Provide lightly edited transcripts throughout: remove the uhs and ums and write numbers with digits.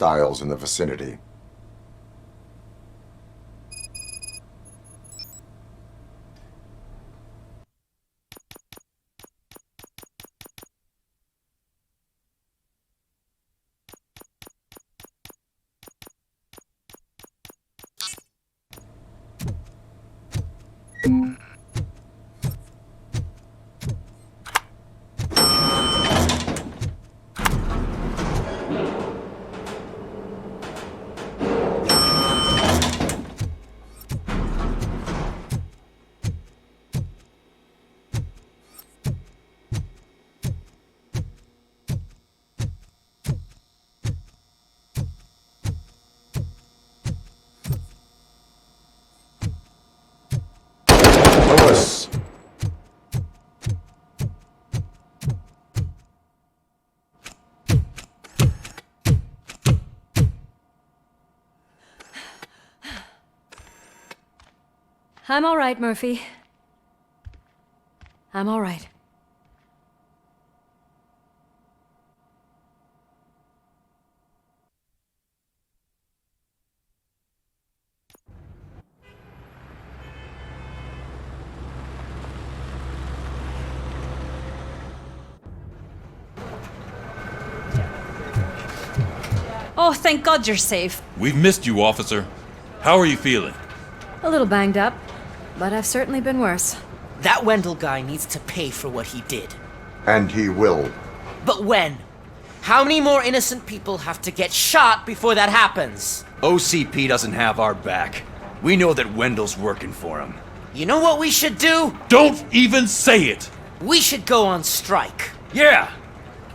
hostiles in the vicinity. Lewis. I'm all right, Murphy. I'm all right. Oh, thank God you're safe. We've missed you, officer. How are you feeling? A little banged up, but I've certainly been worse. That Wendell guy needs to pay for what he did. And he will. But when? How many more innocent people have to get shot before that happens? OCP doesn't have our back. We know that Wendell's working for him. You know what we should do? Don't even say it! We should go on strike. Yeah!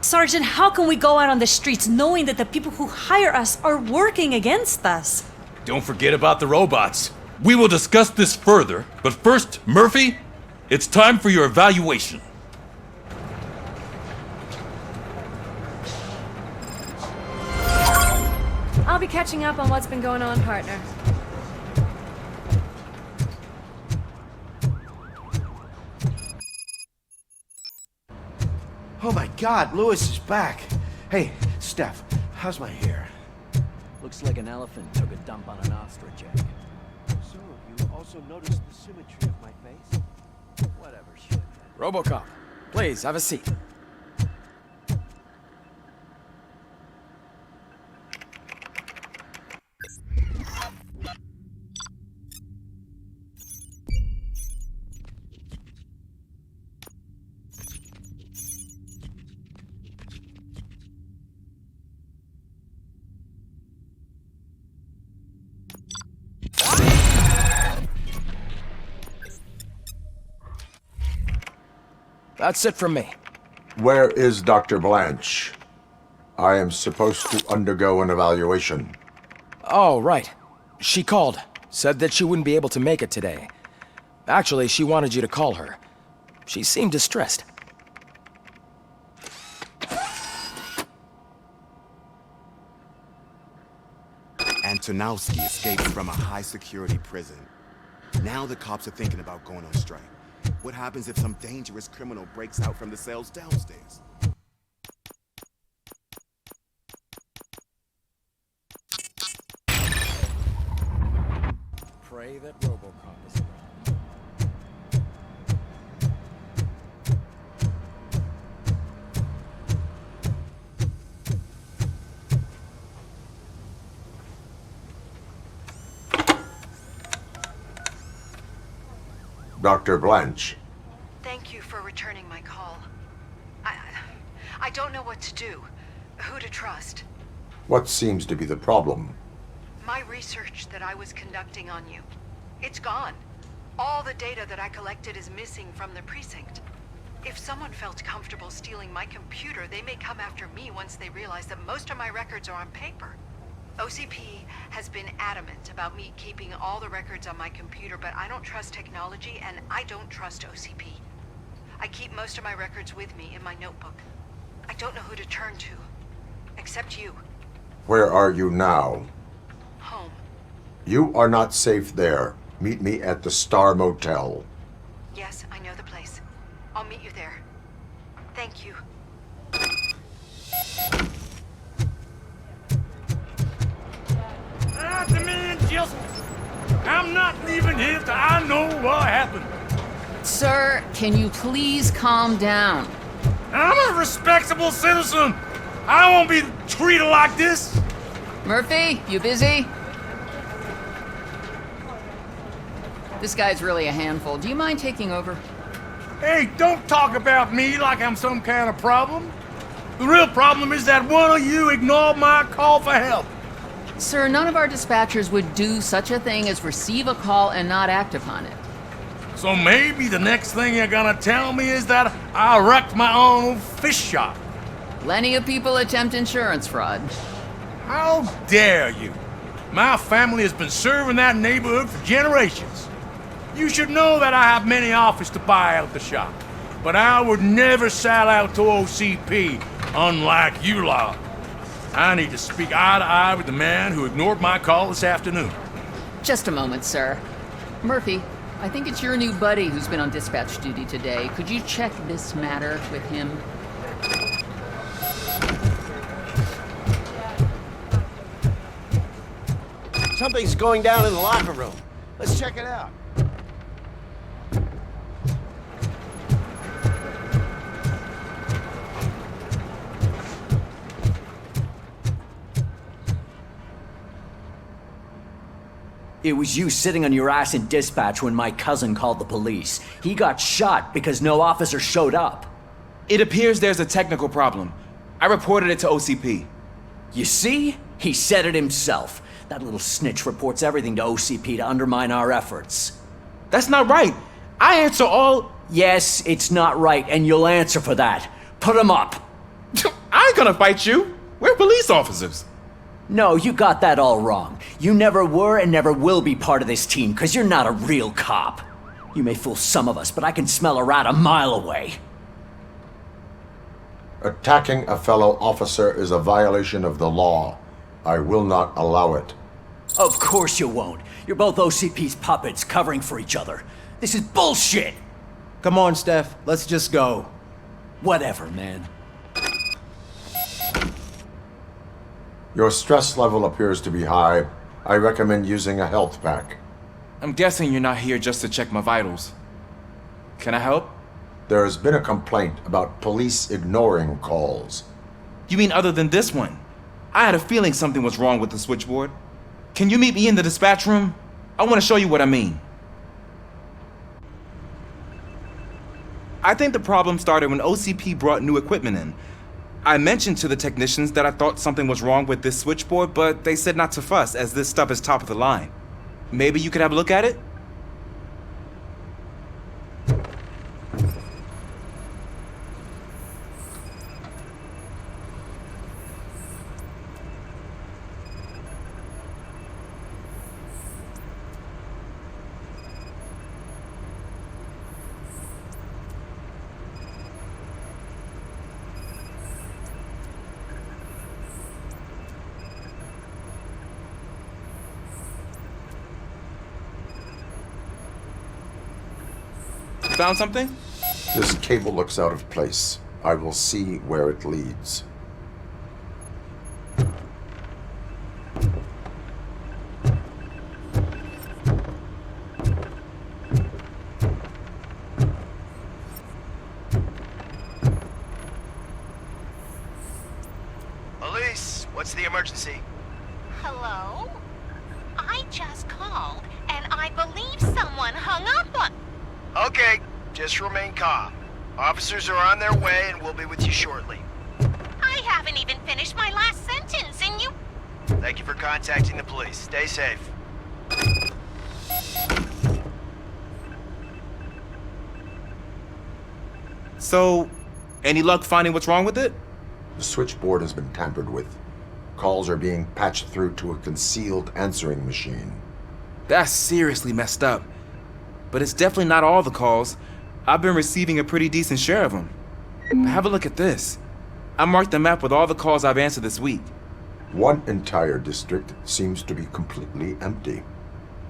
Sergeant, how can we go out on the streets knowing that the people who hire us are working against us? Don't forget about the robots. We will discuss this further, but first, Murphy, it's time for your evaluation. I'll be catching up on what's been going on, partner. Oh my God, Lewis is back. Hey, Steph, how's my hair? Looks like an elephant took a dump on an ostrich egg. So, you also noticed the symmetry of my face? Whatever, shit. RoboCop, please, have a seat. That's it from me. Where is Dr. Blanche? I am supposed to undergo an evaluation. Oh, right. She called. Said that she wouldn't be able to make it today. Actually, she wanted you to call her. She seemed distressed. Antonowski escaped from a high-security prison. Now the cops are thinking about going on strike. What happens if some dangerous criminal breaks out from the cells downstairs? Pray that RoboCop is around. Dr. Blanche. Thank you for returning my call. I don't know what to do. Who to trust. What seems to be the problem? My research that I was conducting on you. It's gone. All the data that I collected is missing from the precinct. If someone felt comfortable stealing my computer, they may come after me once they realize that most of my records are on paper. OCP has been adamant about me keeping all the records on my computer, but I don't trust technology and I don't trust OCP. I keep most of my records with me in my notebook. I don't know who to turn to, except you. Where are you now? Home. You are not safe there. Meet me at the Star Motel. Yes, I know the place. I'll meet you there. Thank you. asshole. I'm not leaving here till I know what happened. Sir, can you please calm down? I'm a respectable citizen. I won't be treated like this. Murphy, you busy? This guy's really a handful. Do you mind taking over? Hey, don't talk about me like I'm some kind of problem. The real problem is that one of you ignored my call for help. Sir, none of our dispatchers would do such a thing as receive a call and not act upon it. So maybe the next thing you're gonna tell me is that I wrecked my own fish shop. Plenty of people attempt insurance fraud. How dare you? My family has been serving that neighborhood for generations. You should know that I have many offers to buy out the shop, but I would never sell out to OCP, unlike you lot. I need to speak eye to eye with the man who ignored my call this afternoon. Just a moment, sir. Murphy, I think it's your new buddy who's been on dispatch duty today. Could you check this matter with him? Something's going down in the locker room. Let's check it out. It was you sitting on your ass in dispatch when my cousin called the police. He got shot because no officer showed up. It appears there's a technical problem. I reported it to OCP. You see? He said it himself. That little snitch reports everything to OCP to undermine our efforts. That's not right. I answer all... Yes, it's not right, and you'll answer for that. Put him up. I ain't gonna fight you. We're police officers. No, you got that all wrong. You never were and never will be part of this team, because you're not a real cop. You may fool some of us, but I can smell a rat a mile away. Attacking a fellow officer is a violation of the law. I will not allow it. Of course you won't. You're both OCP's puppets covering for each other. This is bullshit! Come on, Steph. Let's just go. Whatever, man. Your stress level appears to be high. I recommend using a health pack. I'm guessing you're not here just to check my vitals. Can I help? There has been a complaint about police ignoring calls. You mean other than this one? I had a feeling something was wrong with the switchboard. Can you meet me in the dispatch room? I want to show you what I mean. I think the problem started when OCP brought new equipment in. I mentioned to the technicians that I thought something was wrong with this switchboard, but they said not to fuss, as this stuff is top of the line. Maybe you could have a look at it? Found something? This cable looks out of place. I will see where it leads. Elise, what's the emergency? Hello? I just called, and I believe someone hung up on... Okay, just remain calm. Officers are on their way and we'll be with you shortly. I haven't even finished my last sentence, and you... Thank you for contacting the police. Stay safe. So, any luck finding what's wrong with it? The switchboard has been tampered with. Calls are being patched through to a concealed answering machine. That's seriously messed up. But it's definitely not all the calls. I've been receiving a pretty decent share of them. Have a look at this. I marked the map with all the calls I've answered this week. One entire district seems to be completely empty.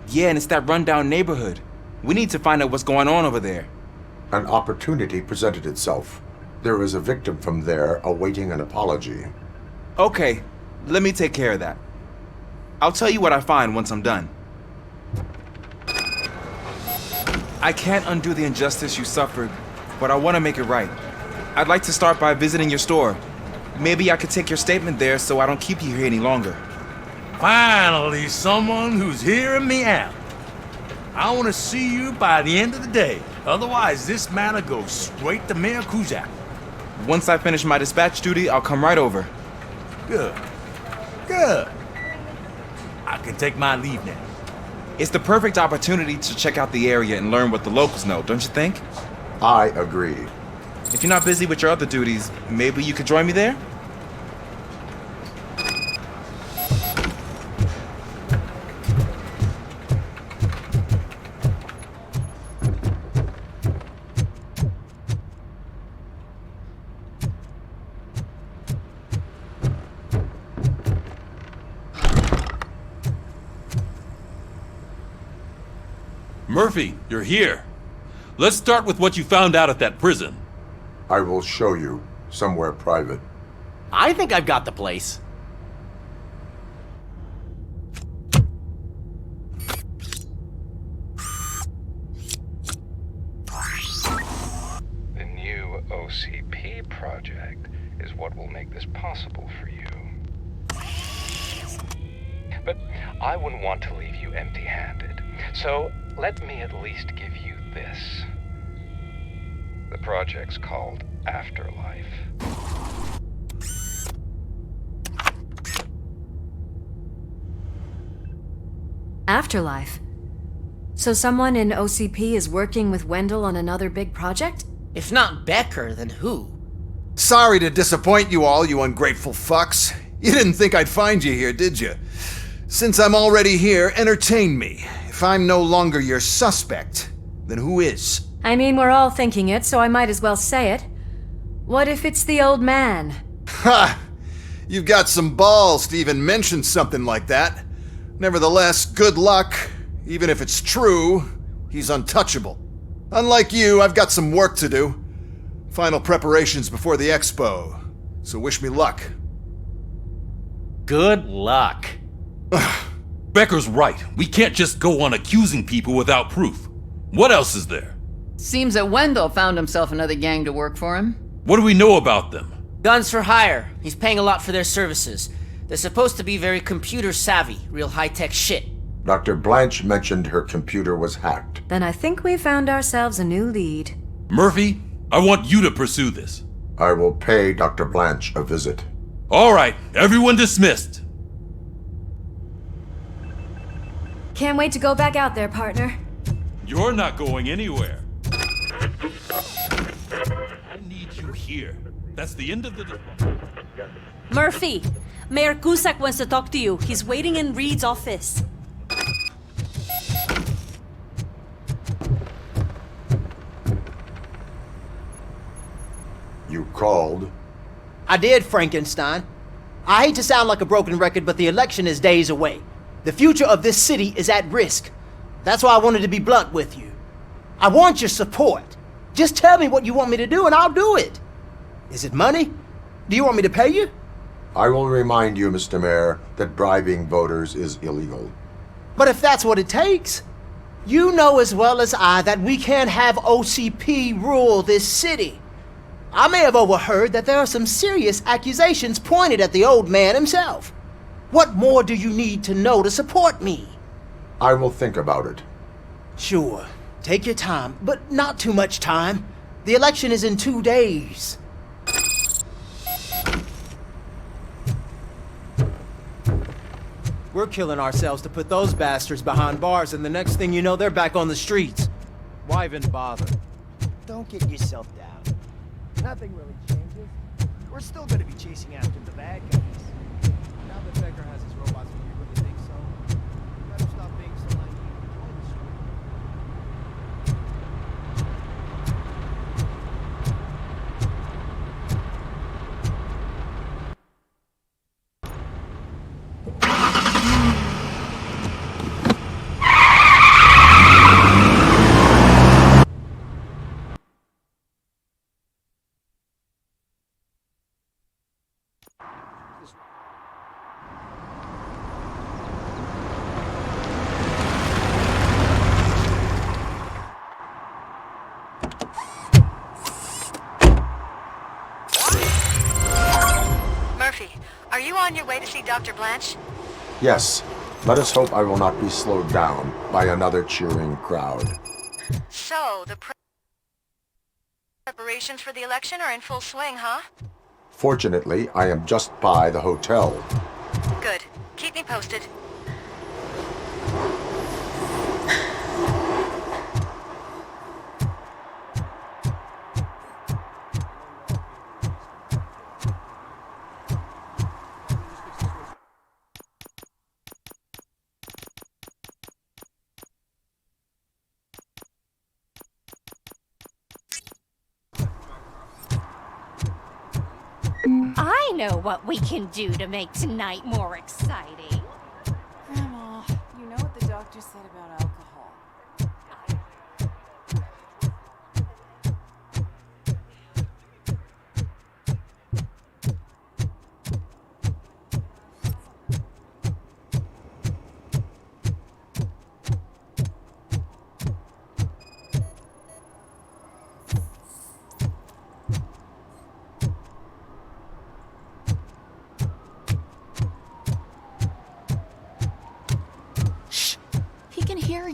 Yeah, and it's that rundown neighborhood. We need to find out what's going on over there. An opportunity presented itself. There is a victim from there awaiting an apology. Okay, let me take care of that. I'll tell you what I find once I'm done. I can't undo the injustice you suffered, but I want to make it right. I'd like to start by visiting your store. Maybe I could take your statement there so I don't keep you here any longer. Finally, someone who's hearing me out. I want to see you by the end of the day. Otherwise, this matter goes straight to Mayor Kuzak. Once I finish my dispatch duty, I'll come right over. Good. Good. I can take my leave now. It's the perfect opportunity to check out the area and learn what the locals know, don't you think? I agree. If you're not busy with your other duties, maybe you could join me there? Murphy, you're here. Let's start with what you found out at that prison. I will show you somewhere private. I think I've got the place. The new OCP project is what will make this possible for you. But I wouldn't want to leave you empty-handed, so let me at least give you this. The project's called Afterlife. Afterlife? So someone in OCP is working with Wendell on another big project? If not Becker, then who? Sorry to disappoint you all, you ungrateful fucks. You didn't think I'd find you here, did you? Since I'm already here, entertain me. If I'm no longer your suspect, then who is? I mean, we're all thinking it, so I might as well say it. What if it's the old man? Ha! You've got some balls to even mention something like that. Nevertheless, good luck. Even if it's true, he's untouchable. Unlike you, I've got some work to do. Final preparations before the expo. So wish me luck. Good luck. Becker's right. We can't just go on accusing people without proof. What else is there? Seems that Wendell found himself another gang to work for him. What do we know about them? Guns for hire. He's paying a lot for their services. They're supposed to be very computer savvy, real high-tech shit. Dr. Blanche mentioned her computer was hacked. Then I think we found ourselves a new lead. Murphy, I want you to pursue this. I will pay Dr. Blanche a visit. All right, everyone dismissed. Can't wait to go back out there, partner. You're not going anywhere. I need you here. That's the end of the... Murphy, Mayor Cusack wants to talk to you. He's waiting in Reed's office. You called? I did, Frankenstein. I hate to sound like a broken record, but the election is days away. The future of this city is at risk. That's why I wanted to be blunt with you. I want your support. Just tell me what you want me to do and I'll do it. Is it money? Do you want me to pay you? I will remind you, Mr. Mayor, that bribing voters is illegal. But if that's what it takes, you know as well as I that we can't have OCP rule this city. I may have overheard that there are some serious accusations pointed at the old man himself. What more do you need to know to support me? I will think about it. Sure. Take your time, but not too much time. The election is in 2 days. We're killing ourselves to put those bastards behind bars, and the next thing you know, they're back on the streets. Why even bother? Don't get yourself down. Nothing really changes. We're still gonna be chasing after the bad guys. Now that Becker has his robots, do you really think so? You better stop being so naive. Dr. Blanche? Yes. Let us hope I will not be slowed down by another cheering crowd. So, the preparations for the election are in full swing, huh? Fortunately, I am just by the hotel. Good. Keep me posted. I know what we can do to make tonight more exciting. Grandma, you know what the doctor said about alcohol.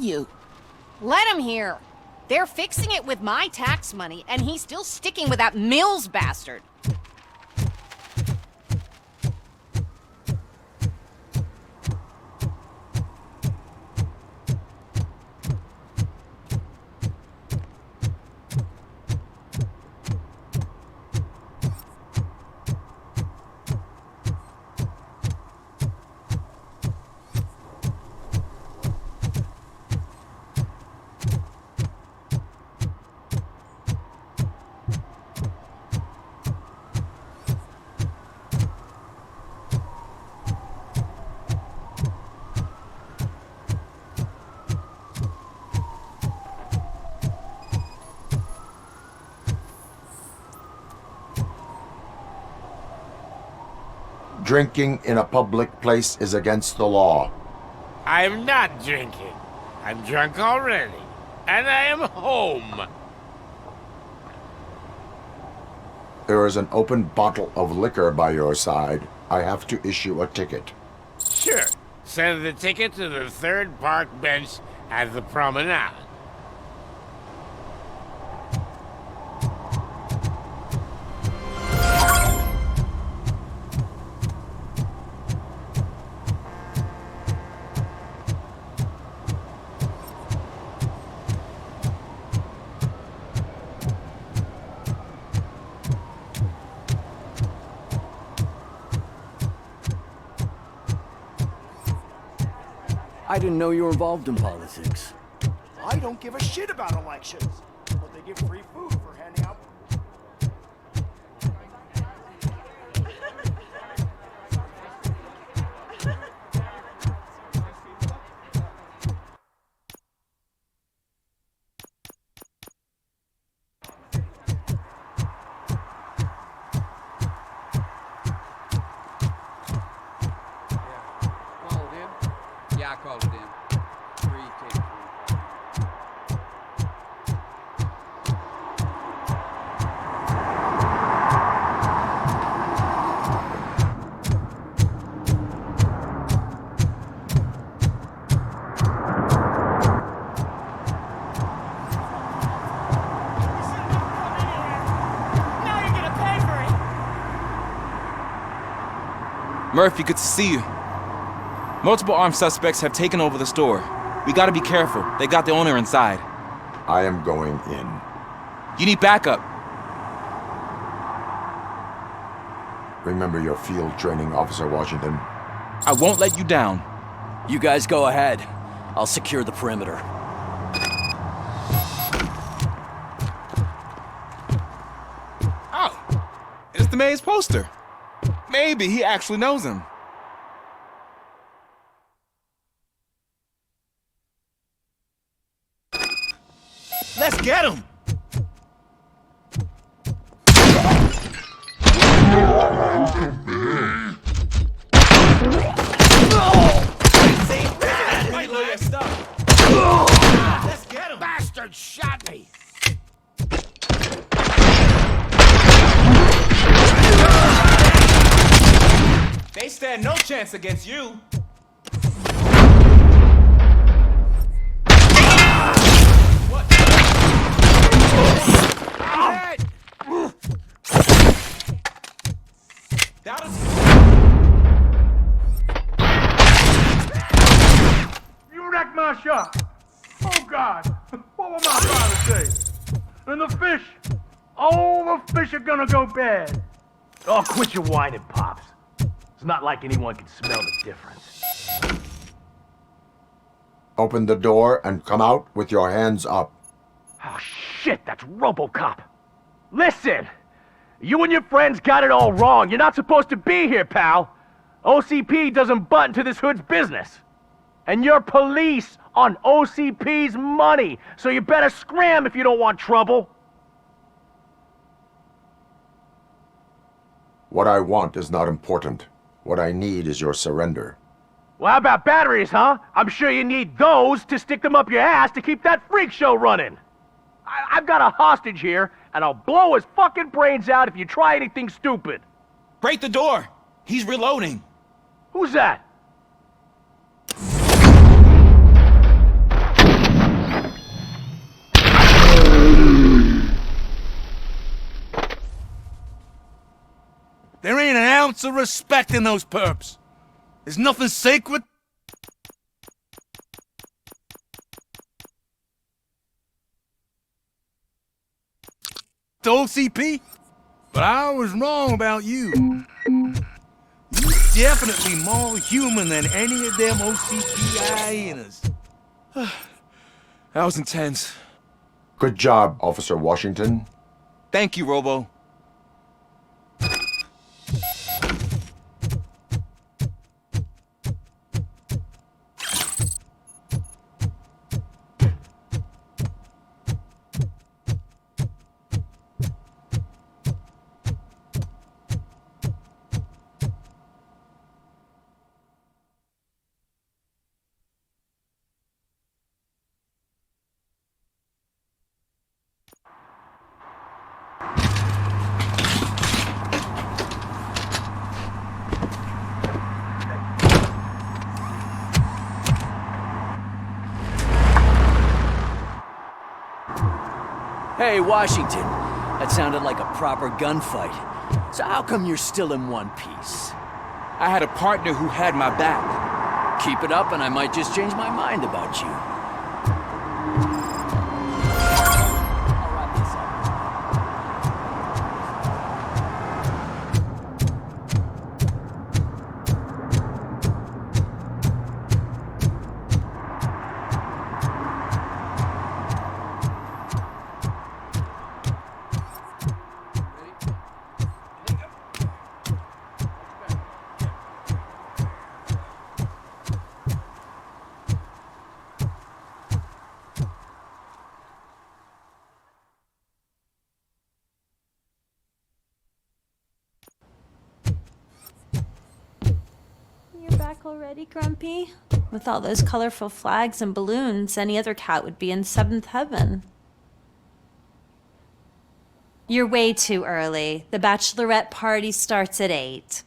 You. Let him hear. They're fixing it with my tax money, and he's still sticking with that Mills bastard. Drinking in a public place is against the law. I'm not drinking. I'm drunk already. And I am home. There is an open bottle of liquor by your side. I have to issue a ticket. Sure. Send the ticket to the third park bench at the promenade. I didn't know you were involved in politics. I don't give a shit about elections, but they give free food for handing out. Yeah, I called it in. 3, take 3. Murphy, good to see you. Multiple armed suspects have taken over the store. We gotta be careful. They got the owner inside. I am going in. You need backup. Remember your field training, Officer Washington. I won't let you down. You guys go ahead. I'll secure the perimeter. Oh, it's the mayor's poster. Maybe he actually knows him. Let's get him! Let's get him! Bastard shot me! They stand no chance chance against you. You wrecked my shop. Oh, God. What will my father say? And the fish. All the fish are gonna go bad. Oh, quit your whining, Pops. It's not like anyone can smell the difference. Open the door and come out with your hands up. Oh, shit, that's RoboCop. Listen! You and your friends got it all wrong. You're not supposed to be here, pal. OCP doesn't butt into this hood's business. And you're police on OCP's money, so you better scram if you don't want trouble. What I want is not important. What I need is your surrender. Well, how about batteries, huh? I'm sure you need those to stick them up your ass to keep that freak show running. I've got a hostage here, and I'll blow his fucking brains out if you try anything stupid. Break the door. He's reloading. Who's that? There ain't an ounce of respect in those perps. There's nothing sacred. To OCP? But I was wrong about you. You're definitely more human than any of them OCP hyenas. That was intense. Good job, Officer Washington. Thank you, Robo. Hey, Washington. That sounded like a proper gunfight. So how come you're still in one piece? I had a partner who had my back. Keep it up and I might just change my mind about you. Back already, Grumpy? With all those colorful flags and balloons, any other cat would be in seventh heaven. You're way too early. The bachelorette party starts at 8.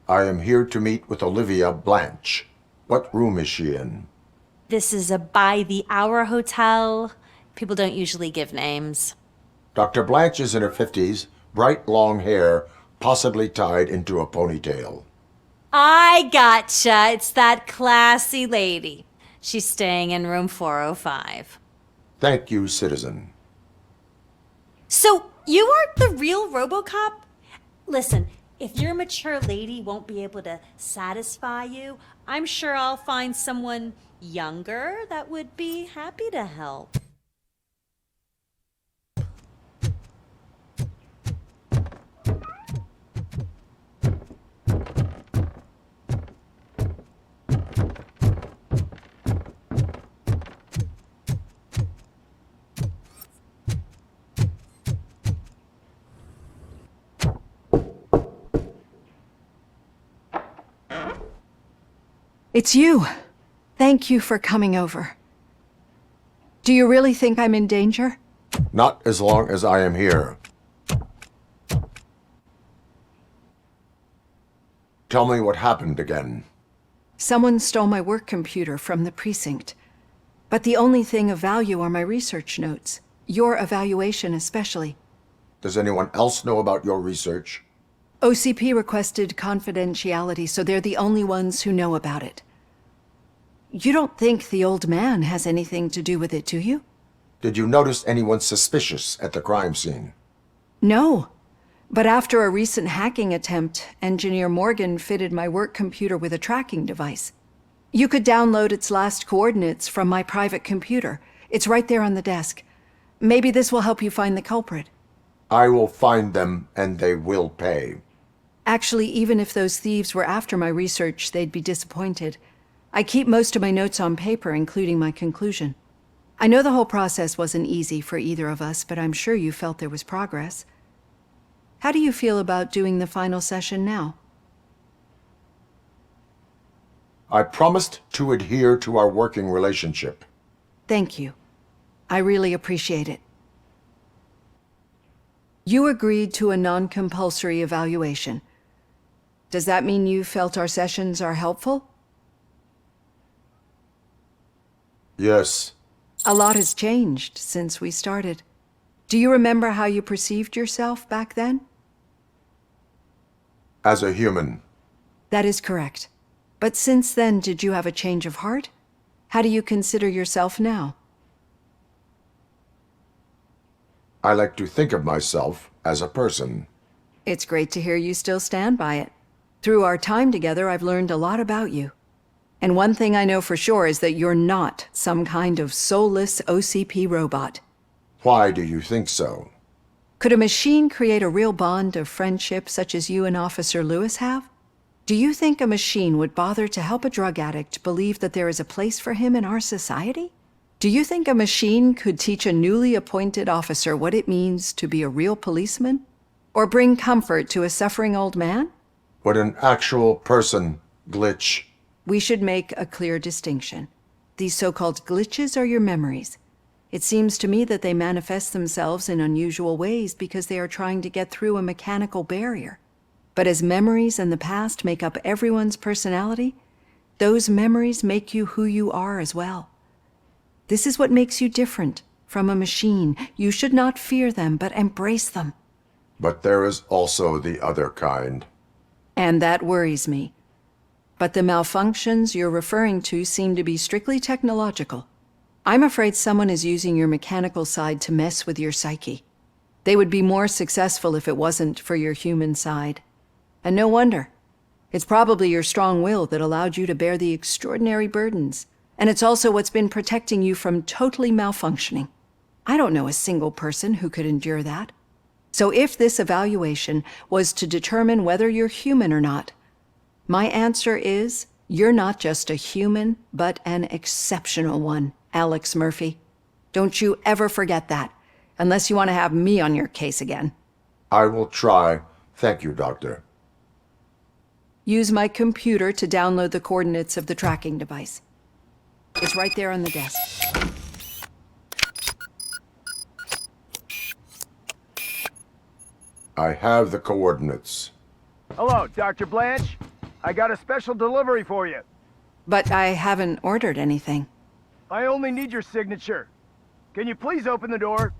I am here to meet with Olivia Blanche. What room is she in? This is a by-the-hour hotel. People don't usually give names. Dr. Blanche is in her 50s, bright long hair, possibly tied into a ponytail. I gotcha. It's that classy lady. She's staying in room 405. Thank you, citizen. So, you aren't the real RoboCop? Listen, if your mature lady won't be able to satisfy you, I'm sure I'll find someone younger that would be happy to help. It's you. Thank you for coming over. Do you really think I'm in danger? Not as long as I am here. Tell me what happened again. Someone stole my work computer from the precinct. But the only thing of value are my research notes. Your evaluation especially. Does anyone else know about your research? OCP requested confidentiality, so they're the only ones who know about it. You don't think the old man has anything to do with it, do you? Did you notice anyone suspicious at the crime scene? No. But after a recent hacking attempt, Engineer Morgan fitted my work computer with a tracking device. You could download its last coordinates from my private computer. It's right there on the desk. Maybe this will help you find the culprit. I will find them, and they will pay. Actually, even if those thieves were after my research, they'd be disappointed. I keep most of my notes on paper, including my conclusion. I know the whole process wasn't easy for either of us, but I'm sure you felt there was progress. How do you feel about doing the final session now? I promised to adhere to our working relationship. Thank you. I really appreciate it. You agreed to a non-compulsory evaluation. Does that mean you felt our sessions are helpful? Yes. A lot has changed since we started. Do you remember how you perceived yourself back then? As a human. That is correct. But since then, did you have a change of heart? How do you consider yourself now? I like to think of myself as a person. It's great to hear you still stand by it. Through our time together, I've learned a lot about you. And one thing I know for sure is that you're not some kind of soulless OCP robot. Why do you think so? Could a machine create a real bond of friendship such as you and Officer Lewis have? Do you think a machine would bother to help a drug addict believe that there is a place for him in our society? Do you think a machine could teach a newly appointed officer what it means to be a real policeman? Or bring comfort to a suffering old man? Would an actual person glitch? We should make a clear distinction. These so-called glitches are your memories. It seems to me that they manifest themselves in unusual ways because they are trying to get through a mechanical barrier. But as memories and the past make up everyone's personality, those memories make you who you are as well. This is what makes you different from a machine. You should not fear them, but embrace them. But there is also the other kind. And that worries me. But the malfunctions you're referring to seem to be strictly technological. I'm afraid someone is using your mechanical side to mess with your psyche. They would be more successful if it wasn't for your human side. And no wonder. It's probably your strong will that allowed you to bear the extraordinary burdens. And it's also what's been protecting you from totally malfunctioning. I don't know a single person who could endure that. So if this evaluation was to determine whether you're human or not, my answer is, you're not just a human, but an exceptional one, Alex Murphy. Don't you ever forget that, unless you want to have me on your case again. I will try. Thank you, Doctor. Use my computer to download the coordinates of the tracking device. It's right there on the desk. I have the coordinates. Hello, Dr. Blanche. I got a special delivery for you. But I haven't ordered anything. I only need your signature. Can you please open the door?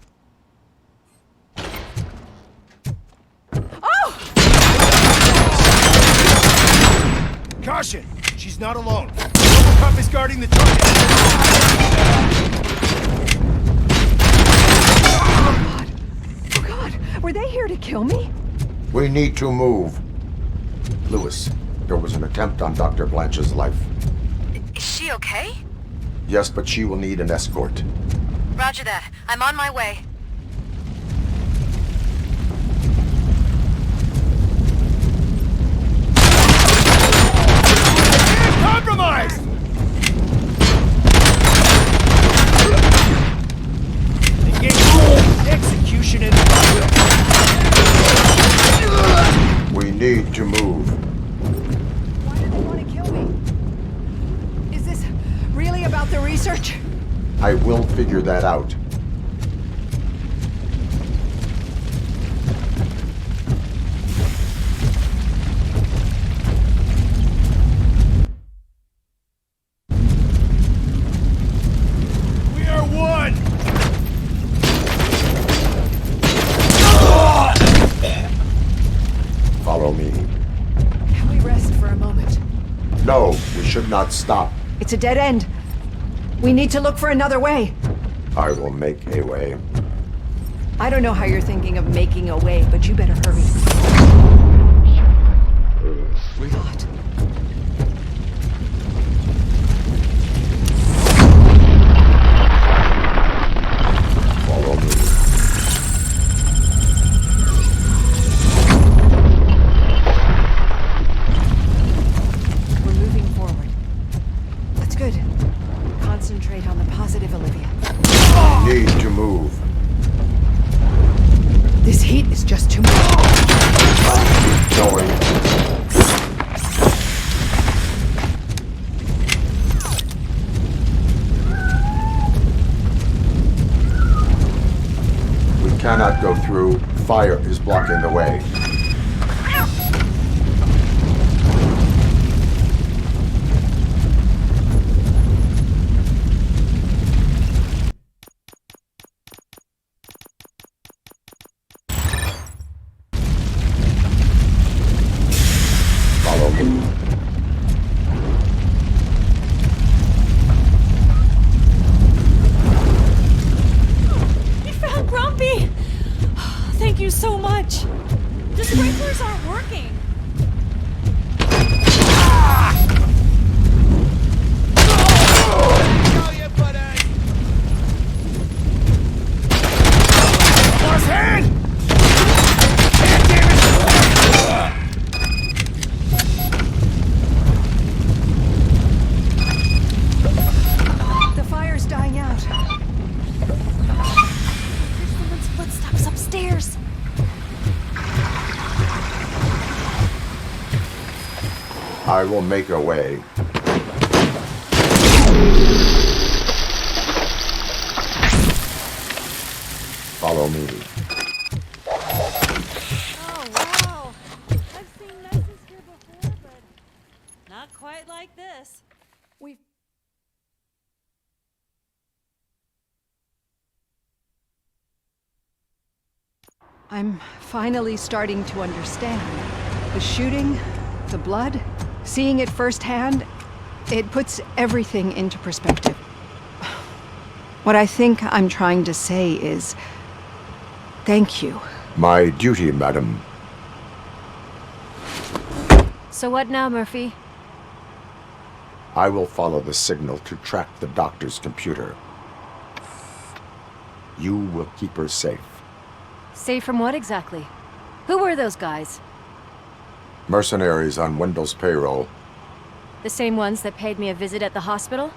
Caution! She's not alone. RoboCop is guarding the target. Oh God! Were they here to kill me? We need to move. Lewis, there was an attempt on Dr. Blanche's life. Is she okay? Yes, but she will need an escort. Roger that. I'm on my way. Compromised! Engage execution in We need to move. Why do they want to kill me? Is this really about the research? I will figure that out. should not stop. It's a dead end. We need to look for another way. I will make a way. I don't know how you're thinking of making a way, but you better hurry. God. Follow me. We're moving forward. That's good. Concentrate on the positive, Olivia. Need to move. This heat is just too much. Keep going. We cannot go through. Fire is blocking the way. Follow me. You found Grumpy! Thank you so much. The sprinklers aren't working. The fire's dying out. There's someone's footsteps upstairs. I will make a way. Follow me. Oh, wow. I've seen messes here before, but not quite like this. I'm finally starting to understand. The shooting, the blood, seeing it firsthand, it puts everything into perspective. What I think I'm trying to say is, thank you. My duty, madam. So what now, Murphy? I will follow the signal to track the doctor's computer. You will keep her safe. Safe from what exactly? Who were those guys? Mercenaries on Wendell's payroll. The same ones that paid me a visit at the hospital?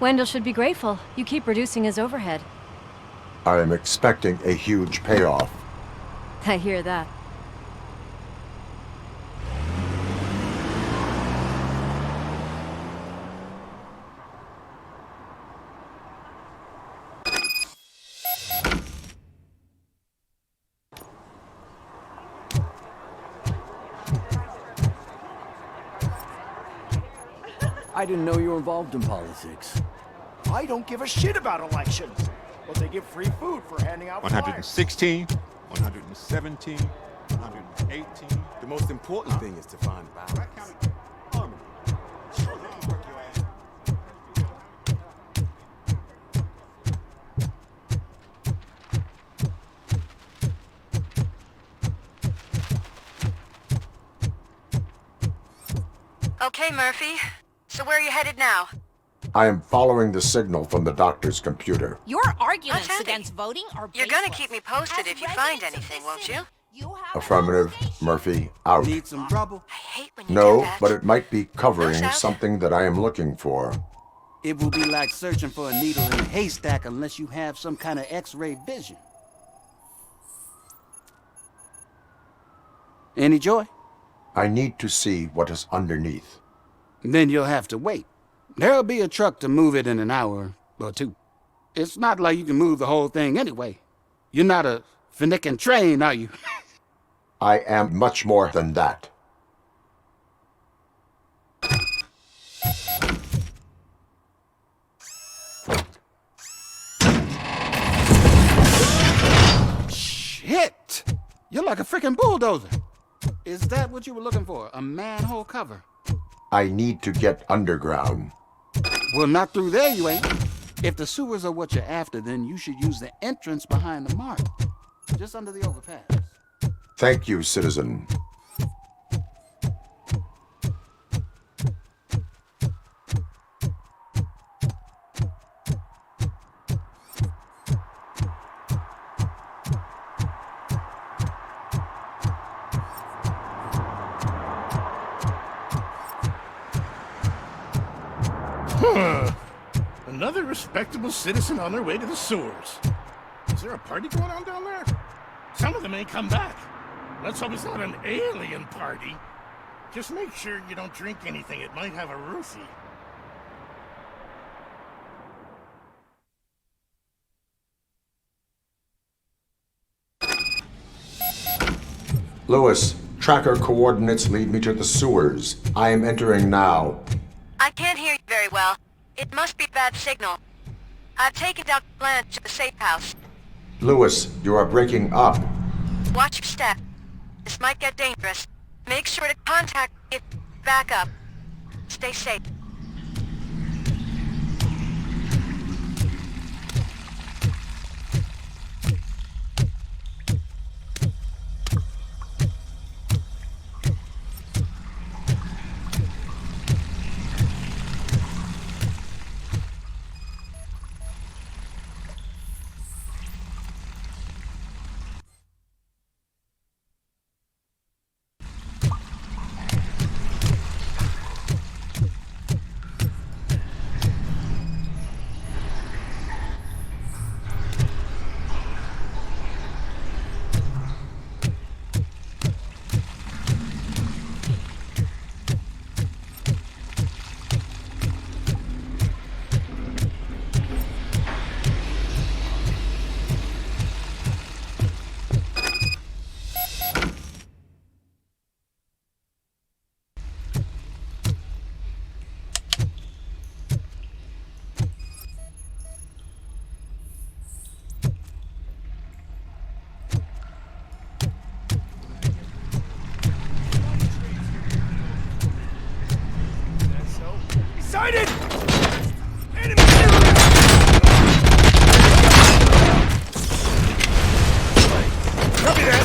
Wendell should be grateful. You keep reducing his overhead. I am expecting a huge payoff. I hear that. I didn't know you were involved in politics. I don't give a shit about elections. But they give free food for handing out 116, 117, 118. The most important thing is to find balance. Okay, Murphy. So where are you headed now? I am following the signal from the doctor's computer. Your arguments against voting are You're gonna keep me posted if you find anything, won't you? Affirmative. Murphy, out. Need some trouble? I hate when you do No, that. but it might be covering Goes out. something that I am looking for. It will be like searching for a needle in a haystack unless you have some kind of X-ray vision. Any joy? I need to see what is underneath. Then you'll have to wait. There'll be a truck to move it in an hour or two. It's not like you can move the whole thing anyway. You're not a finicking train, are you? I am much more than that. Shit! You're like a freaking bulldozer. Is that what you were looking for? A manhole cover? I need to get underground. Well, not through there, you ain't. If the sewers are what you're after, then you should use the entrance behind the mark. Just under the overpass. Thank you, citizen. Another respectable citizen on their way to the sewers. Is there a party going on down there? Some of them ain't come back. Let's hope it's not an alien party. Just make sure you don't drink anything. It might have a roofie. Lewis, tracker coordinates lead me to the sewers. I am entering now. I can't hear you very well. It must be bad signal. I've taken down the plan to the safe house. Lewis, you are breaking up. Watch your step. This might get dangerous. Make sure to contact me if back up. Stay safe. Sighted! Copy that!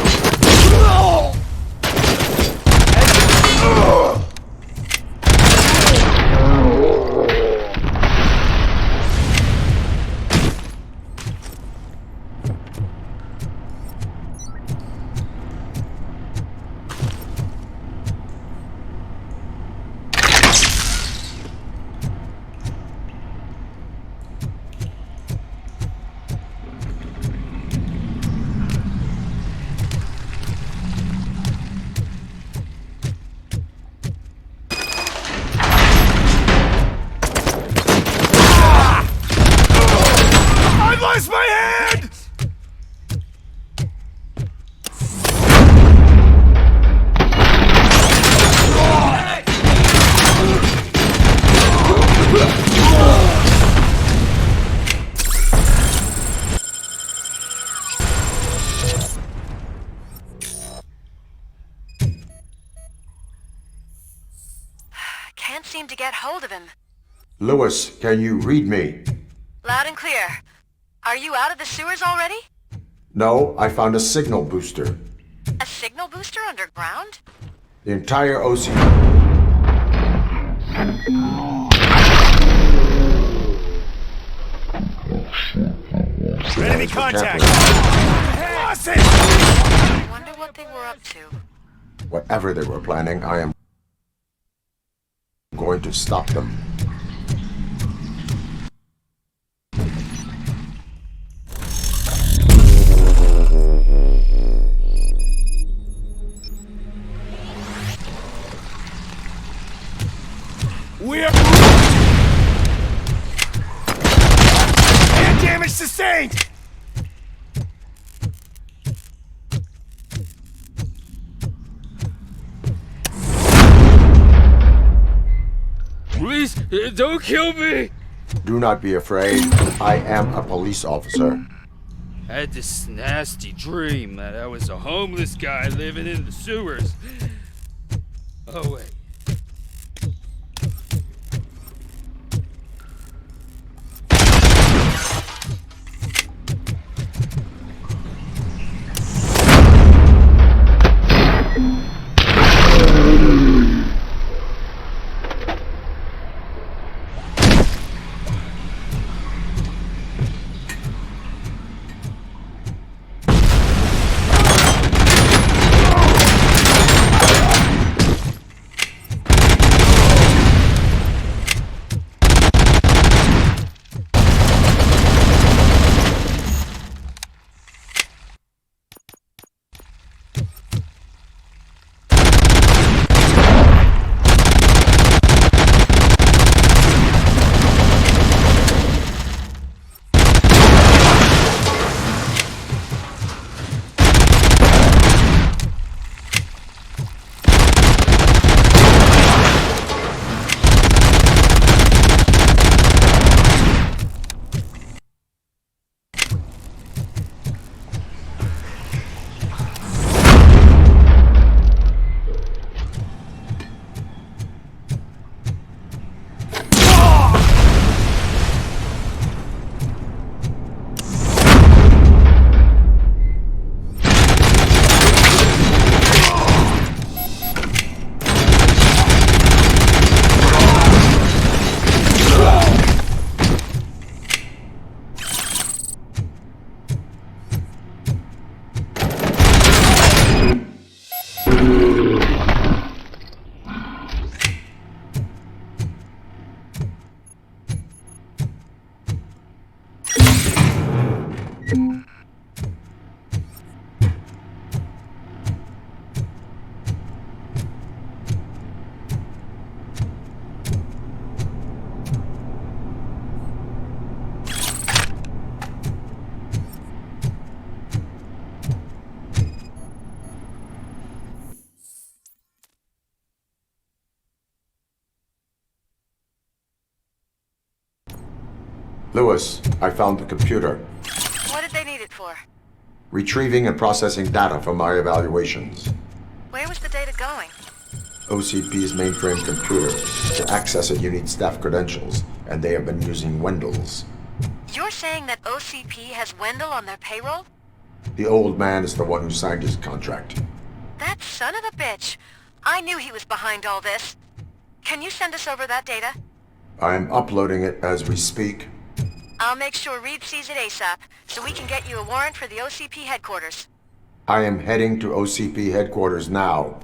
I lost my hand! Can't seem to get hold of him. Lewis, can you read me? Loud and clear. Are you out of the sewers already? No, I found a signal booster. A signal booster underground? The entire OC... Enemy contact! Lost it! I wonder what they were up to. Whatever they were planning, I am going to stop them. We're... And damage sustained! Please, don't kill me! Do not be afraid. I am a police officer. I had this nasty dream that I was a homeless guy living in the sewers. Oh, wait. Lewis, I found the computer. What did they need it for? Retrieving and processing data from my evaluations. Where was the data going? OCP's mainframe computer. To access it, you need staff credentials, and they have been using Wendell's. You're saying that OCP has Wendell on their payroll? The old man is the one who signed his contract. That son of a bitch. I knew he was behind all this. Can you send us over that data? I am uploading it as we speak. I'll make sure Reed sees it ASAP, so we can get you a warrant for the OCP headquarters. I am heading to OCP headquarters now.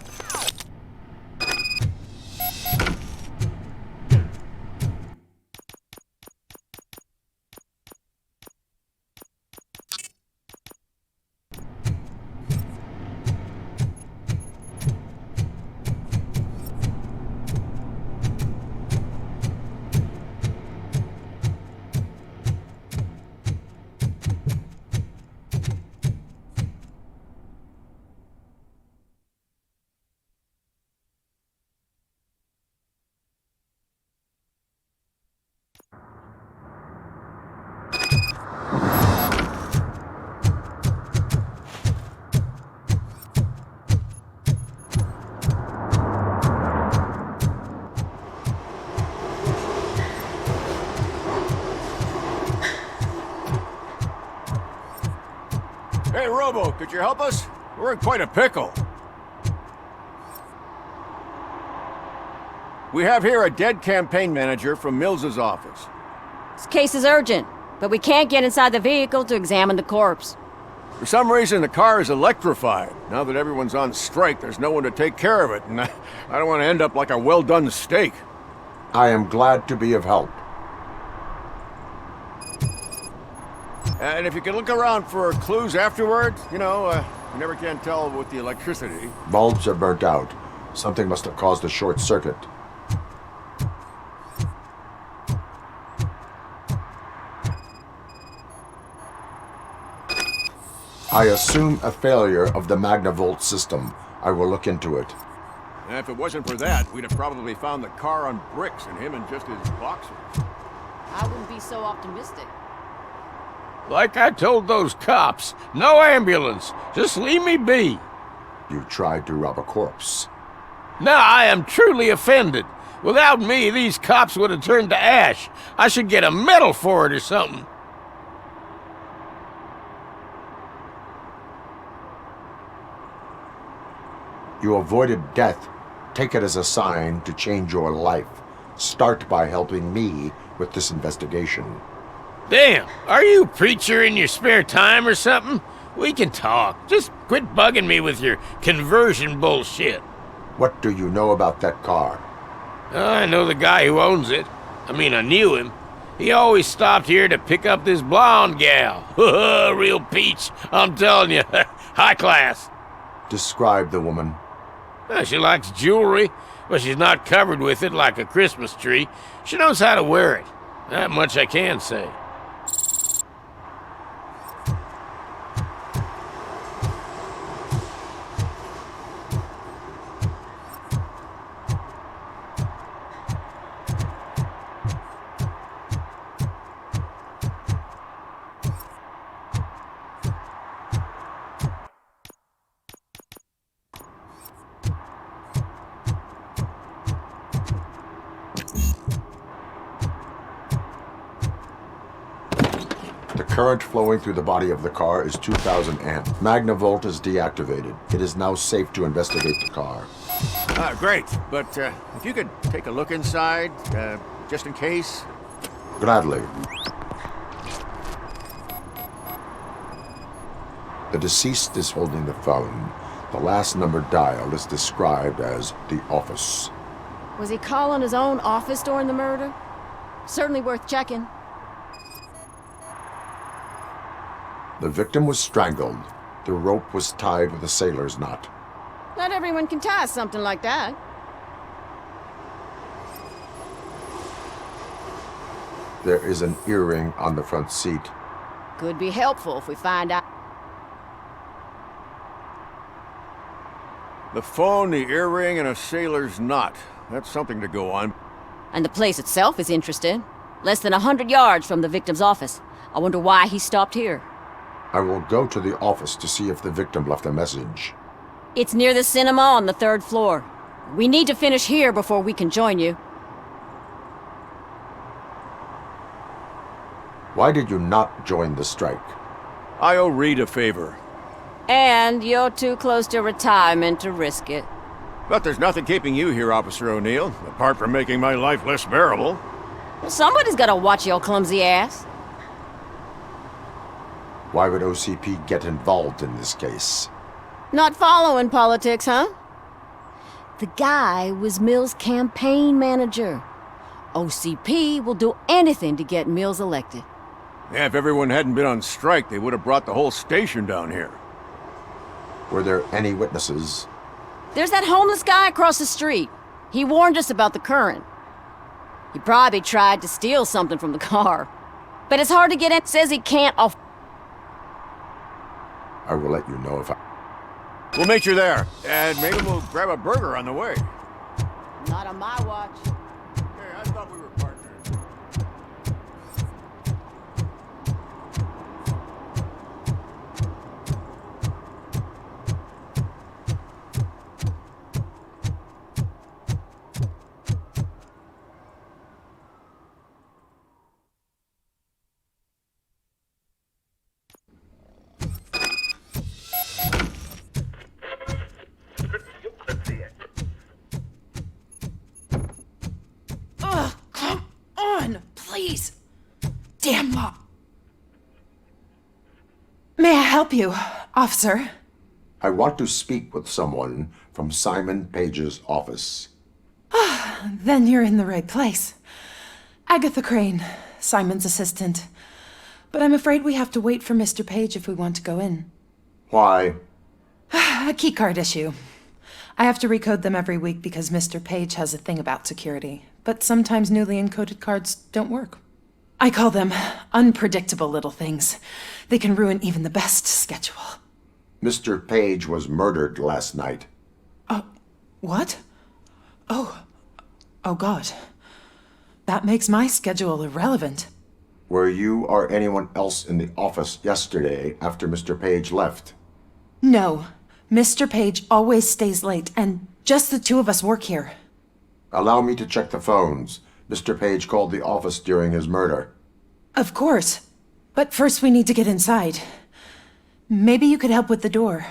Hey, Robo, could you help us? We're in quite a pickle. We have here a dead campaign manager from Mills's office. This case is urgent, but we can't get inside the vehicle to examine the corpse. For some reason, the car is electrified. Now that everyone's on strike, there's no one to take care of it, and I don't want to end up like a well-done steak. I am glad to be of help. And if you could look around for clues afterward, you never can tell with the electricity. Bulbs are burnt out. Something must have caused a short circuit. I assume a failure of the Magnavolt system. I will look into it. And if it wasn't for that, we'd have probably found the car on bricks and him in just his boxers. I wouldn't be so optimistic. Like I told those cops, no ambulance. Just leave me be. You tried to rob a corpse. Now I am truly offended. Without me, these cops would have turned to ash. I should get a medal for it or something. You avoided death. Take it as a sign to change your life. Start by helping me with this investigation. Damn, are you a preacher in your spare time or something? We can talk. Just quit bugging me with your conversion bullshit. What do you know about that car? I know the guy who owns it. I knew him. He always stopped here to pick up this blonde gal. Real peach, I'm telling you. High class. Describe the woman. She likes jewelry, but she's not covered with it like a Christmas tree. She knows how to wear it. That much I can say. The current flowing through the body of the car is 2,000 amp. Magnavolt is deactivated. It is now safe to investigate the car. Great. But if you could take a look inside, just in case. Gladly. The deceased is holding the phone. The last number dialed is described as the office. Was he calling his own office during the murder? Certainly worth checking. The victim was strangled. The rope was tied with a sailor's knot. Not everyone can tie something like that. There is an earring on the front seat. Could be helpful if we find out. The phone, the earring, and a sailor's knot. That's something to go on. And the place itself is interesting. Less than 100 yards from the victim's office. I wonder why he stopped here. I will go to the office to see if the victim left a message. It's near the cinema on the 3rd floor. We need to finish here before we can join you. Why did you not join the strike? I owe Reed a favor. And you're too close to retirement to risk it. But there's nothing keeping you here, Officer O'Neill, apart from making my life less bearable. Well, somebody's gotta watch your clumsy ass. Why would OCP get involved in this case? Not following politics, huh? The guy was Mills' campaign manager. OCP will do anything to get Mills elected. Yeah, if everyone hadn't been on strike, they would have brought the whole station down here. Were there any witnesses? There's that homeless guy across the street. He warned us about the current. He probably tried to steal something from the car. But it's hard to get in. Says he can't off. I will let you know if I... We'll meet you there, and maybe we'll grab a burger on the way. Not on my watch. Hey, I thought we were partners. Ugh, come on, please. Damn law. May I help you, officer? I want to speak with someone from Simon Page's office. Then you're in the right place. Agatha Crane, Simon's assistant. But I'm afraid we have to wait for Mr. Page if we want to go in. Why? A keycard issue. I have to recode them every week because Mr. Page has a thing about security. But sometimes newly encoded cards don't work. I call them unpredictable little things. They can ruin even the best schedule. Mr. Page was murdered last night. What? Oh God. That makes my schedule irrelevant. Were you or anyone else in the office yesterday after Mr. Page left? No. Mr. Page always stays late, and just the two of us work here. Allow me to check the phones. Mr. Page called the office during his murder. Of course. But first we need to get inside. Maybe you could help with the door.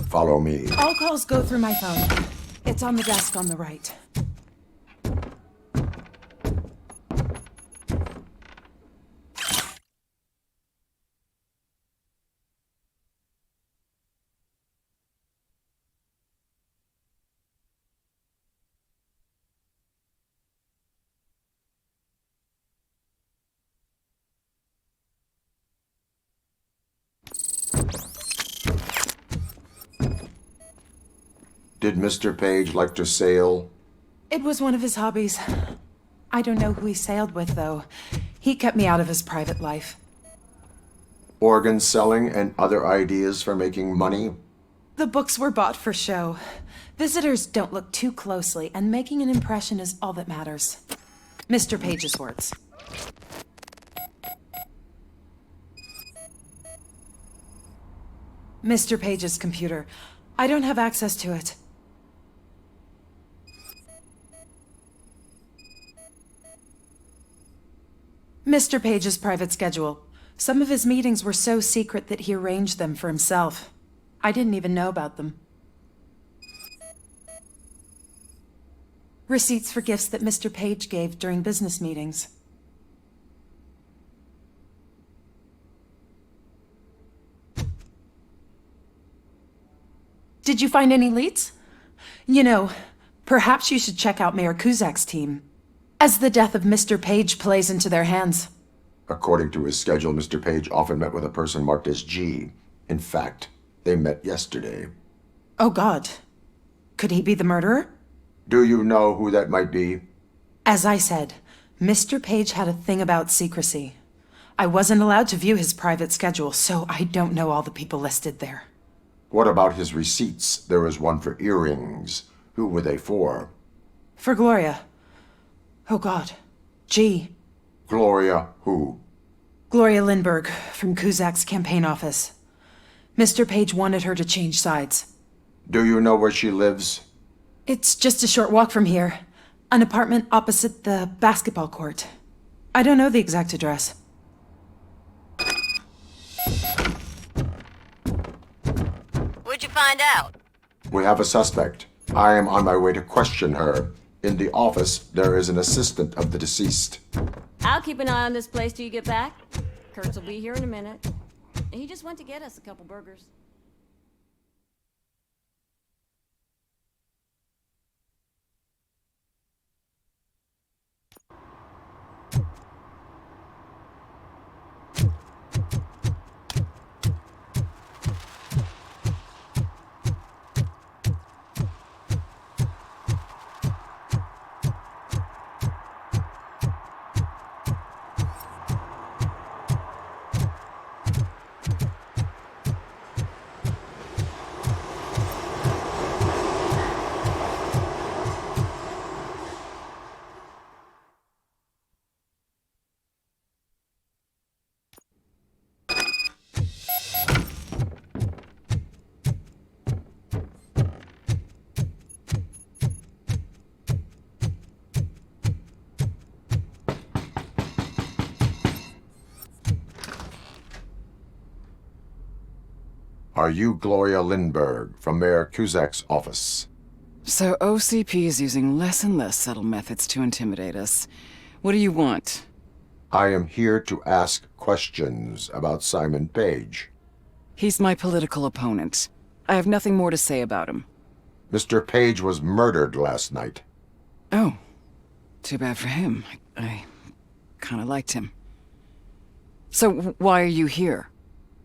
Follow me. All calls go through my phone. It's on the desk on the right. Did Mr. Page like to sail? It was one of his hobbies. I don't know who he sailed with, though. He kept me out of his private life. Organ selling and other ideas for making money? The books were bought for show. Visitors don't look too closely, and making an impression is all that matters. Mr. Page's words. Mr. Page's computer. I don't have access to it. Mr. Page's private schedule. Some of his meetings were so secret that he arranged them for himself. I didn't even know about them. Receipts for gifts that Mr. Page gave during business meetings. Did you find any leads? You know, perhaps you should check out Mayor Kuzak's team, as the death of Mr. Page plays into their hands. According to his schedule, Mr. Page often met with a person marked as G. In fact, they met yesterday. Oh God. Could he be the murderer? Do you know who that might be? As I said, Mr. Page had a thing about secrecy. I wasn't allowed to view his private schedule, so I don't know all the people listed there. What about his receipts? There is one for earrings. Who were they for? For Gloria. Oh, God. G. Gloria who? Gloria Lindbergh, from Kuzak's campaign office. Mr. Page wanted her to change sides. Do you know where she lives? It's just a short walk from here. An apartment opposite the basketball court. I don't know the exact address. What'd you find out? We have a suspect. I am on my way to question her. In the office, there is an assistant of the deceased. I'll keep an eye on this place till you get back. Kurtz will be here in a minute. He just went to get us a couple burgers. Are you Gloria Lindbergh from Mayor Kuzak's office? So OCP is using less and less subtle methods to intimidate us. What do you want? I am here to ask questions about Simon Page. He's my political opponent. I have nothing more to say about him. Mr. Page was murdered last night. Oh, too bad for him. I kind of liked him. So why are you here?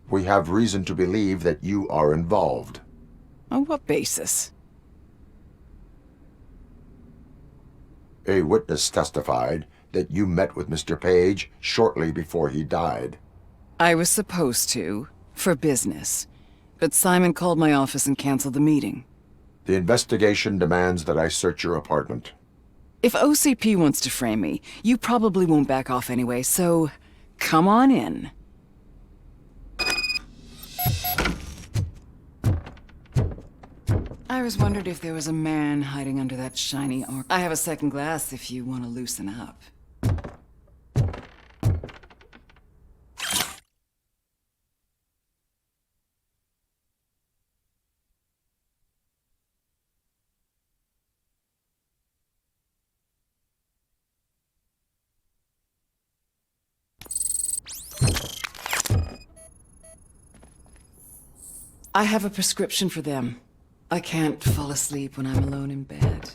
We have reason to believe that you are involved. On what basis? A witness testified that you met with Mr. Page shortly before he died. I was supposed to, for business. But Simon called my office and canceled the meeting. The investigation demands that I search your apartment. If OCP wants to frame me, you probably won't back off anyway, so come on in. I was wondering if there was a man hiding under that shiny armor. I have a second glass if you want to loosen up. I have a prescription for them. I can't fall asleep when I'm alone in bed.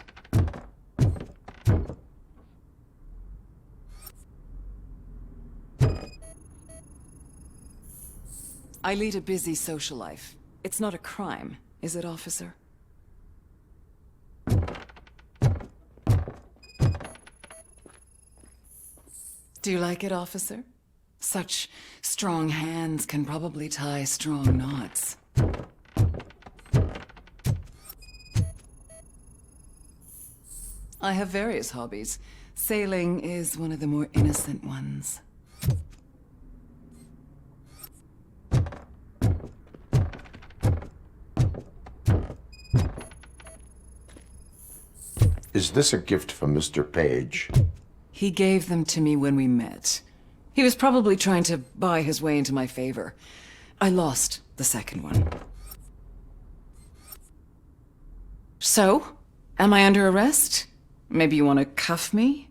I lead a busy social life. It's not a crime, is it, officer? Do you like it, officer? Such strong hands can probably tie strong knots. I have various hobbies. Sailing is one of the more innocent ones. Is this a gift from Mr. Page? He gave them to me when we met. He was probably trying to buy his way into my favor. I lost the second one. So, am I under arrest? Maybe you want to cuff me?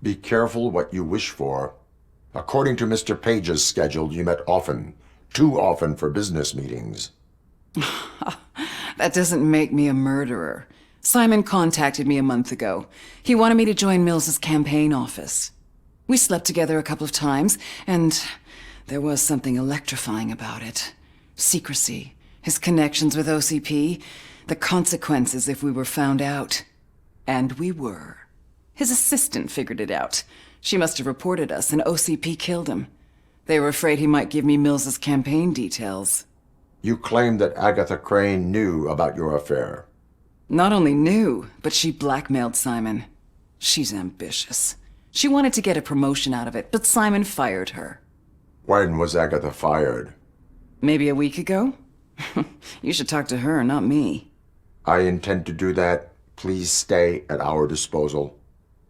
Be careful what you wish for. According to Mr. Page's schedule, you met often. Too often for business meetings. That doesn't make me a murderer. Simon contacted me a month ago. He wanted me to join Mills's campaign office. We slept together a couple of times, and there was something electrifying about it. Secrecy, his connections with OCP, the consequences if we were found out. And we were. His assistant figured it out. She must have reported us, and OCP killed him. They were afraid he might give me Mills's campaign details. You claim that Agatha Crane knew about your affair. Not only knew, but she blackmailed Simon. She's ambitious. She wanted to get a promotion out of it, but Simon fired her. When was Agatha fired? Maybe a week ago? You should talk to her, not me. I intend to do that. Please stay at our disposal.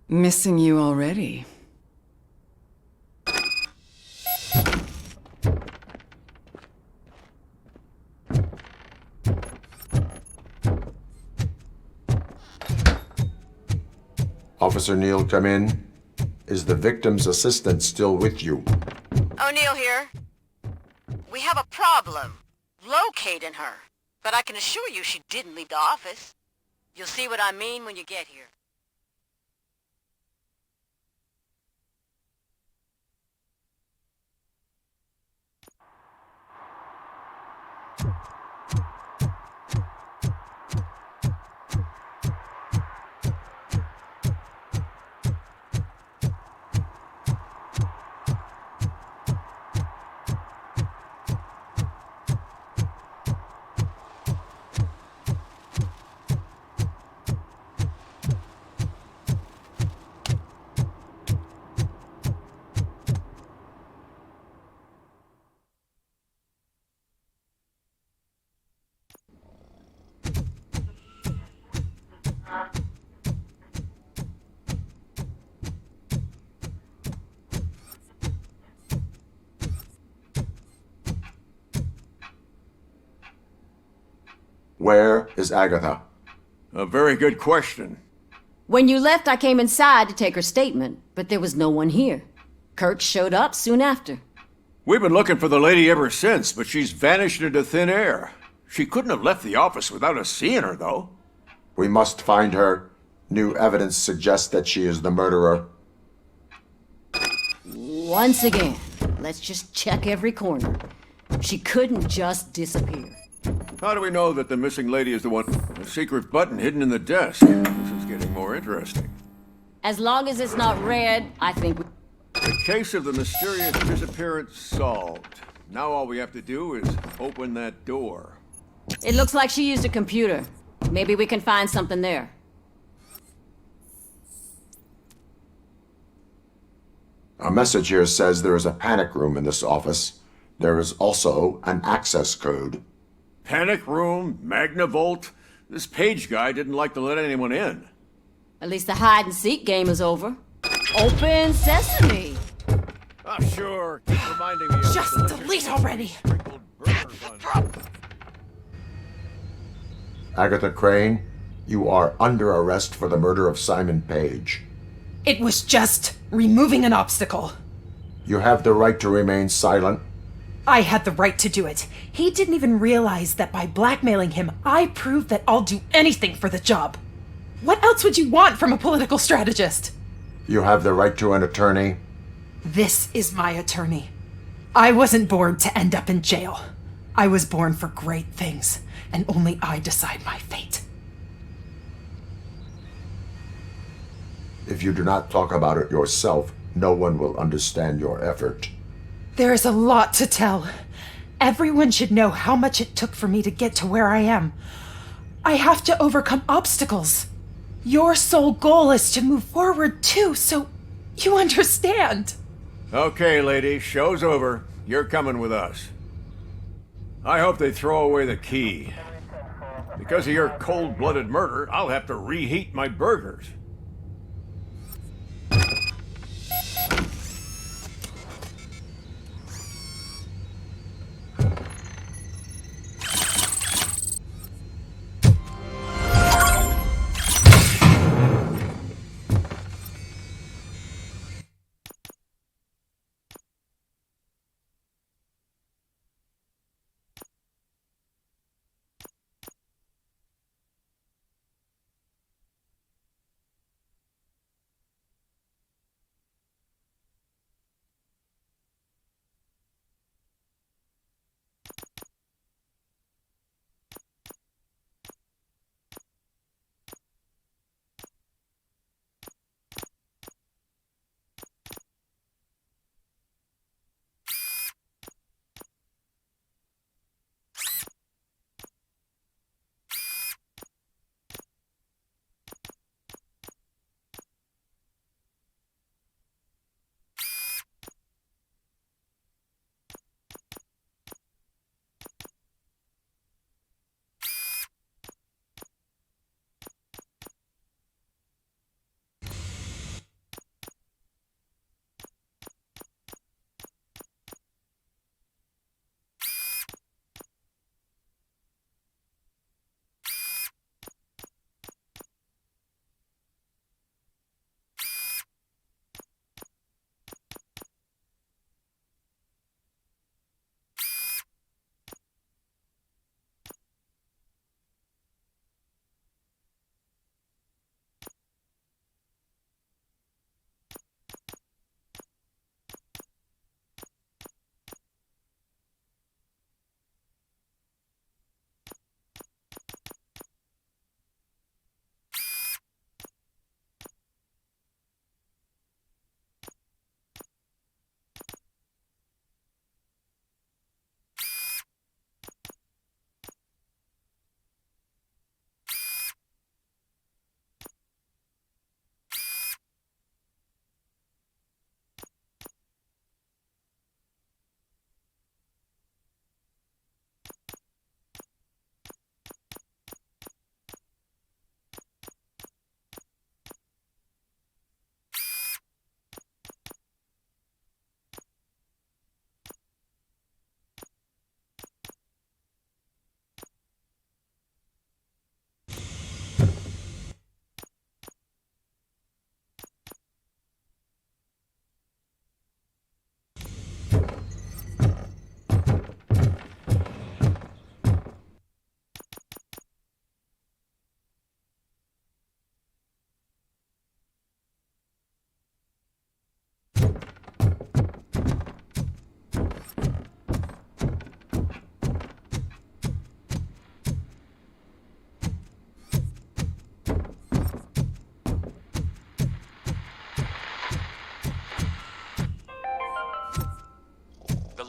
Missing you already. Officer Neal, come in. Is the victim's assistant still with you? O'Neill here. We have a problem locating her, but I can assure you she didn't leave the office. You'll see what I mean when you get here. Where is Agatha? A very good question. When you left, I came inside to take her statement, but there was no one here. Kirk showed up soon after. We've been looking for the lady ever since, but she's vanished into thin air. She couldn't have left the office without us seeing her, though. We must find her. New evidence suggests that she is the murderer. Once again, let's just check every corner. She couldn't just disappear. How do we know that the missing lady is the one? A secret button hidden in the desk. This is getting more interesting. As long as it's not red, I think we... The case of the mysterious disappearance solved. Now all we have to do is open that door. It looks like she used a computer. Maybe we can find something there. A message here says there is a panic room in this office. There is also an access code. Panic room, Magnavolt. This Page guy didn't like to let anyone in. At least the hide-and-seek game is over. Open sesame! Ah, sure. Keep reminding me of Just delete already! Agatha Crane, you are under arrest for the murder of Simon Page. It was just removing an obstacle. You have the right to remain silent. I had the right to do it. He didn't even realize that by blackmailing him, I proved that I'll do anything for the job. What else would you want from a political strategist? You have the right to an attorney. This is my attorney. I wasn't born to end up in jail. I was born for great things, and only I decide my fate. If you do not talk about it yourself, no one will understand your effort. There is a lot to tell. Everyone should know how much it took for me to get to where I am. I have to overcome obstacles. Your sole goal is to move forward too, so you understand. Okay, lady, show's over. You're coming with us. I hope they throw away the key. Because of your cold-blooded murder, I'll have to reheat my burgers.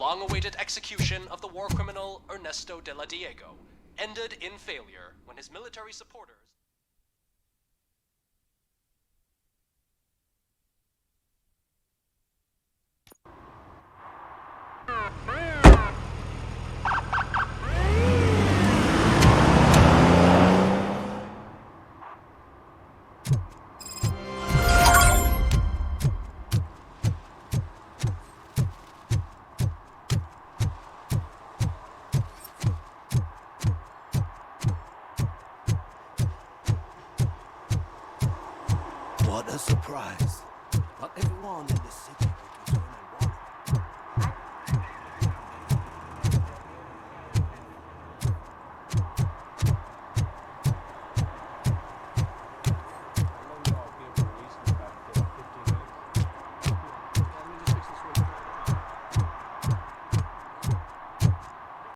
long-awaited execution of the war criminal Ernesto de la Diego ended in failure when his military supporters...